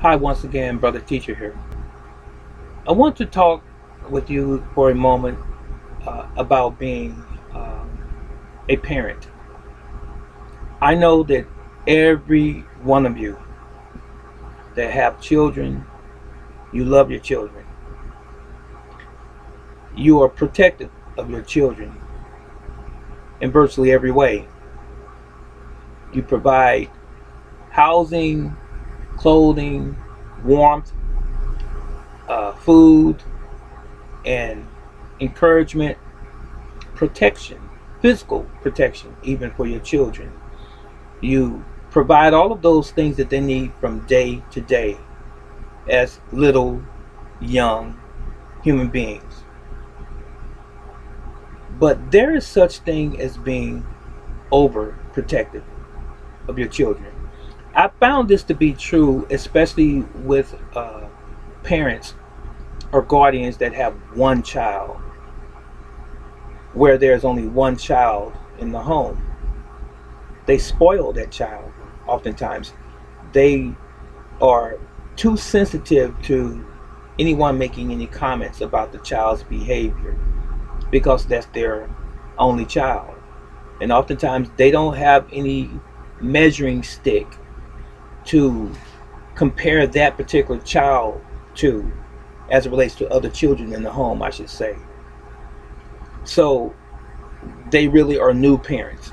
Hi, once again, brother teacher here. I want to talk with you for a moment about being a parent. I know that every one of you that have children, you love your children. You are protective of your children in virtually every way. You provide housing, clothing, warmth, food, and encouragement, protection, physical protection, even for your children. You provide all of those things that they need from day to day as little young human beings. But there is such thing as being overprotective of your children. I found this to be true, especially with parents or guardians that have one child, where there's only one child in the home. They spoil that child oftentimes. They are too sensitive to anyone making any comments about the child's behavior because that's their only child. And oftentimes they don't have any measuring stick to compare that particular child to as it relates to other children in the home, I should say. So they really are new parents.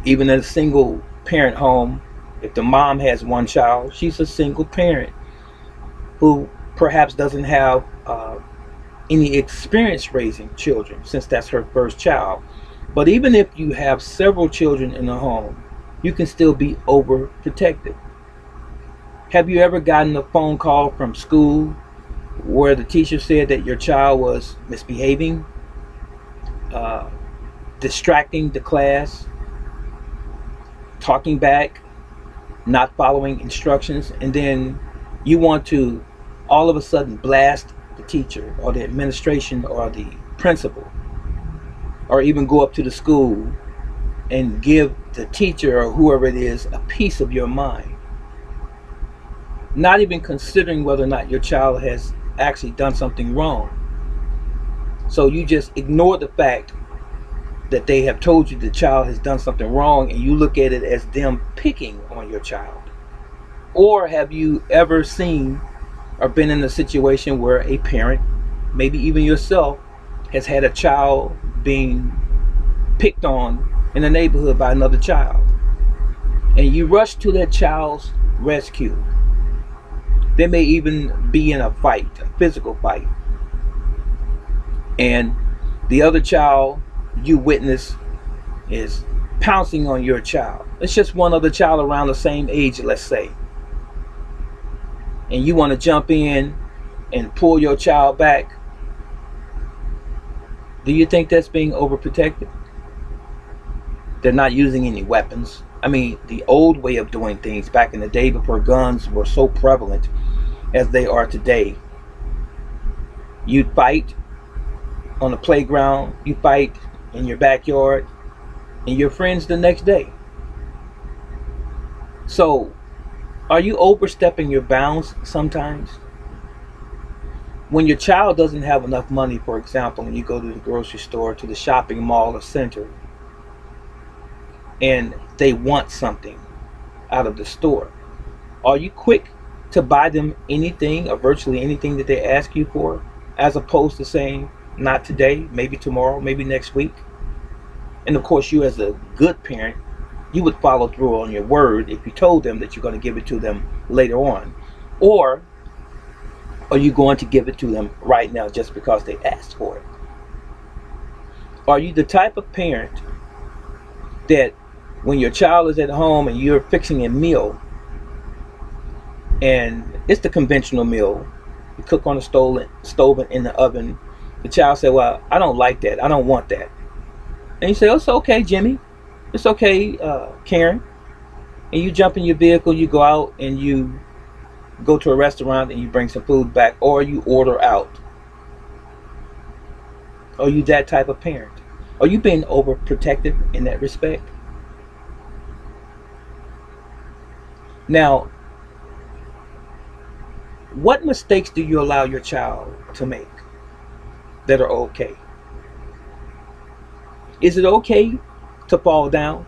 Even in a single parent home, if the mom has one child, she's a single parent who perhaps doesn't have any experience raising children since that's her first child. But even if you have several children in the home, you can still be overprotective. Have you ever gotten a phone call from school where the teacher said that your child was misbehaving, uh, distracting the class, talking back, not following instructions, and then you want to all of a sudden blast the teacher or the administration or the principal, or even go up to the school and give the teacher or whoever it is a piece of your mind, not even considering whether or not your child has actually done something wrong. So you just ignore the fact that they have told you the child has done something wrong, and you look at it as them picking on your child. Or have you ever seen or been in a situation where a parent, maybe even yourself, has had a child being picked on in the neighborhood by another child, and you rush to that child's rescue? They may even be in a fight, a physical fight, and the other child you witness is pouncing on your child. It's just one other child around the same age, let's say, and you want to jump in and pull your child back. Do you think that's being overprotective? They're not using any weapons. I mean, the old way of doing things back in the day before guns were so prevalent as they are today, you'd fight on the playground, you fight in your backyard, and your friends the next day. So, are you overstepping your bounds sometimes? When your child doesn't have enough money, for example, and you go to the grocery store, to the shopping mall or center, and they want something out of the store, are you quick to buy them anything or virtually anything that they ask you for, as opposed to saying, not today, maybe tomorrow, maybe next week? And of course, you as a good parent, you would follow through on your word if you told them that you're going to give it to them later on. Or are you going to give it to them right now just because they asked for it? Are you the type of parent that when your child is at home and you're fixing a meal, and it's the conventional meal, you cook on the stove and in the oven, the child said, well, I don't like that, I don't want that. And you say, oh, it's okay, Jimmy, it's okay, Karen. And you jump in your vehicle, you go out and you go to a restaurant and you bring some food back, or you order out. Are you that type of parent? Are you being overprotective in that respect? Now, What mistakes do you allow your child to make that are okay? Is it okay to fall down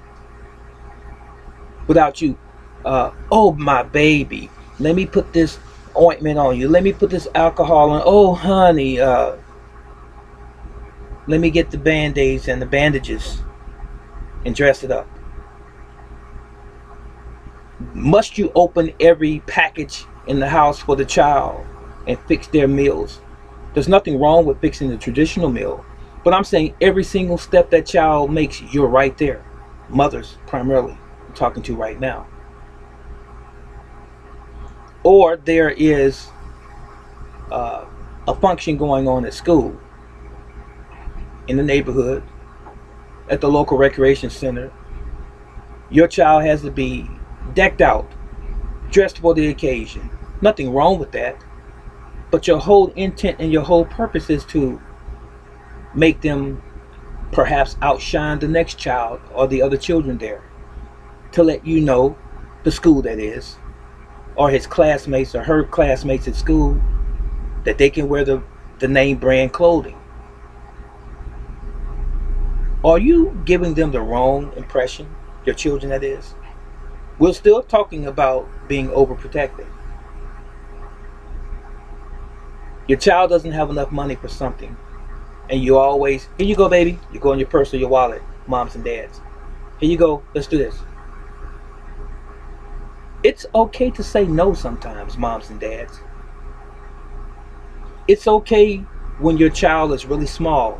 without you? Oh, my baby, let me put this ointment on you. Let me put this alcohol on. Oh, honey, let me get the band-aids and the bandages and dress it up. Must you open every package in the house for the child and fix their meals? There's nothing wrong with fixing the traditional meal, but I'm saying every single step that child makes, you're right there. Mothers, primarily, I'm talking to right now. Or there is uh, a function going on at school, in the neighborhood, at the local recreation center. Your child has to be decked out, dressed for the occasion. Nothing wrong with that. But your whole intent and your whole purpose is to make them perhaps outshine the next child or the other children there. To let you know, the school that is, or his classmates or her classmates at school, that they can wear the name brand clothing. Are you giving them the wrong impression? Your children, that is. We're still talking about being overprotected. Your child doesn't have enough money for something, and you always, here you go, baby. You go in your purse or your wallet, moms and dads. Here you go, let's do this. It's okay to say no sometimes, moms and dads. It's okay when your child is really small,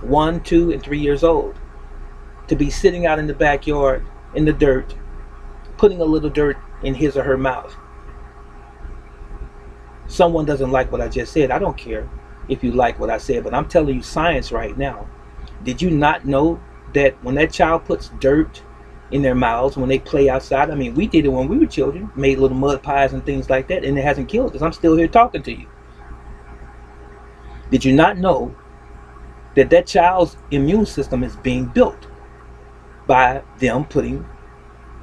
1, 2, and 3 years old, to be sitting out in the backyard in the dirt, putting a little dirt in his or her mouth. Someone doesn't like what I just said. I don't care if you like what I said, but I'm telling you science right now. Did you not know that when that child puts dirt in their mouths when they play outside? I mean, we did it when we were children, made little mud pies and things like that, and it hasn't killed us. I'm still here talking to you. Did you not know that that child's immune system is being built by them putting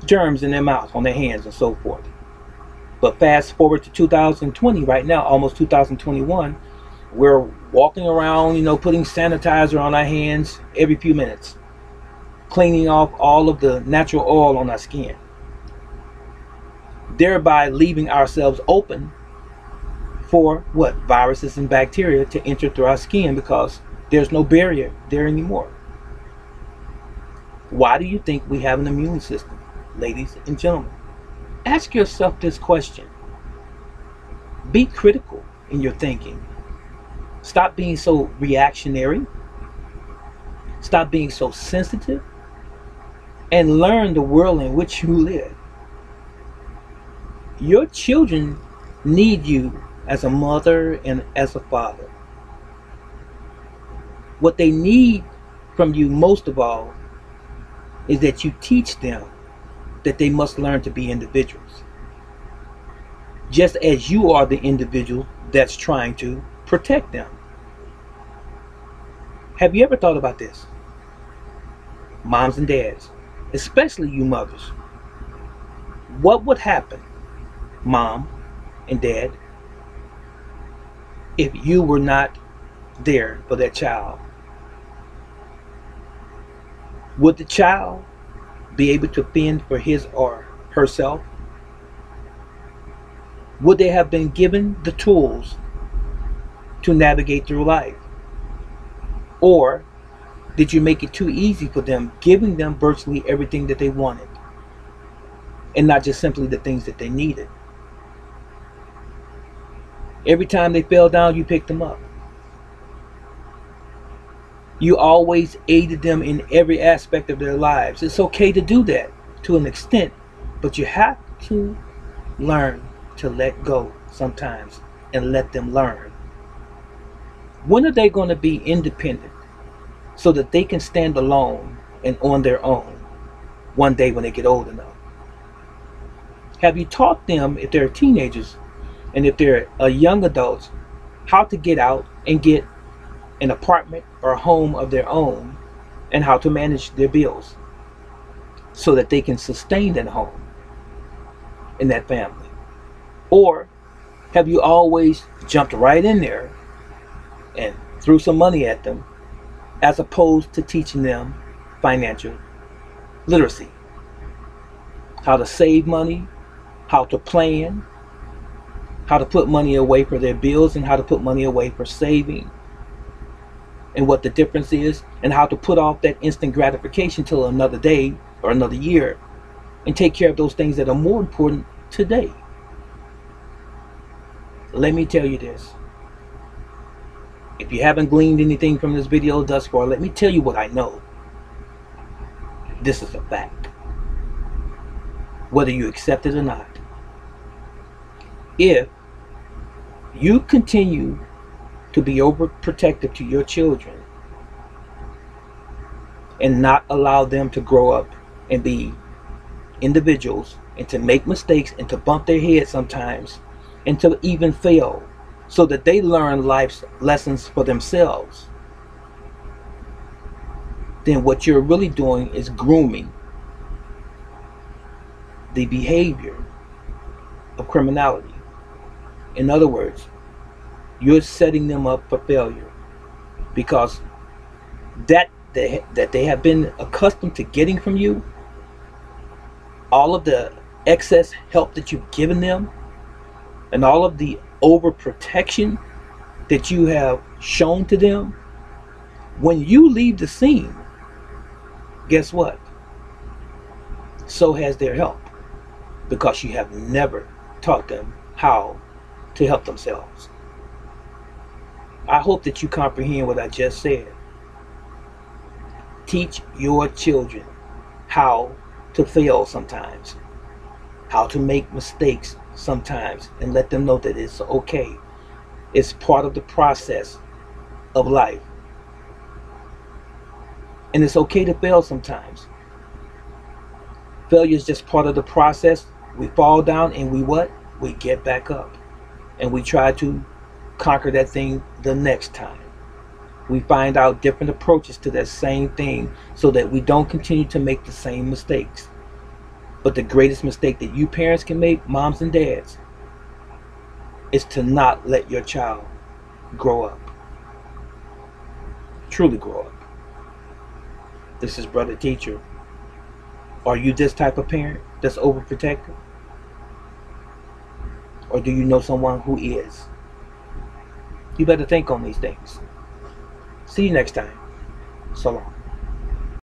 germs in their mouth, on their hands, and so forth? But fast forward to 2020 right now, almost 2021, we're walking around, putting sanitizer on our hands every few minutes, cleaning off all of the natural oil on our skin, thereby leaving ourselves open for what? Viruses and bacteria to enter through our skin, because there's no barrier there anymore. Why do you think we have an immune system, ladies and gentlemen? Ask yourself this question. Be critical in your thinking. Stop being so reactionary. Stop being so sensitive. And learn the world in which you live. Your children need you as a mother and as a father. What they need from you most of all is that you teach them that they must learn to be individuals, just as you are the individual that's trying to protect them. Have you ever thought about this? Moms and dads, especially you mothers. What would happen, mom and dad, if you were not there for that child? Would the child be able to fend for his or herself? Would they have been given the tools to navigate through life? Or did you make it too easy for them, giving them virtually everything that they wanted, and not just simply the things that they needed? Every time they fell down, you picked them up. You always aided them in every aspect of their lives. It's okay to do that to an extent, but you have to learn to let go sometimes and let them learn. When are they going to be independent so that they can stand alone and on their own one day when they get old enough? Have you taught them, if they're teenagers and if they're young adults, how to get out and get an apartment or a home of their own, and how to manage their bills so that they can sustain that home and that family? Or Have you always jumped right in there and threw some money at them as opposed to teaching them financial literacy? How to save money, how to plan, how to put money away for their bills, and how to put money away for saving, and what the difference is, and how to put off that instant gratification till another day or another year and take care of those things that are more important today. Let me tell you this. If you haven't gleaned anything from this video thus far, let me tell you what I know. This is a fact. Whether you accept it or not. If you continue to be overprotective to your children and not allow them to grow up and be individuals and to make mistakes and to bump their head sometimes and to even fail so that they learn life's lessons for themselves, then what you're really doing is grooming the behavior of criminality. In other words, you're setting them up for failure because that they have been accustomed to getting from you, all of the excess help that you've given them, and all of the overprotection that you have shown to them, when you leave the scene, guess what? So has their help, because you have never taught them how to help themselves. I hope that you comprehend what I just said. Teach your children how to fail sometimes, how to make mistakes sometimes, and let them know that it's okay. It's part of the process of life. And it's okay to fail sometimes. Failure is just part of the process. We fall down and we what? We get back up. And we try to conquer that thing the next time. We find out different approaches to that same thing so that we don't continue to make the same mistakes. But the greatest mistake that you parents can make, moms and dads, is to not let your child grow up. Truly grow up. This is Brother Teacher. Are you this type of parent that's overprotective? Or do you know someone who is? You better think on these things. See you next time. So long.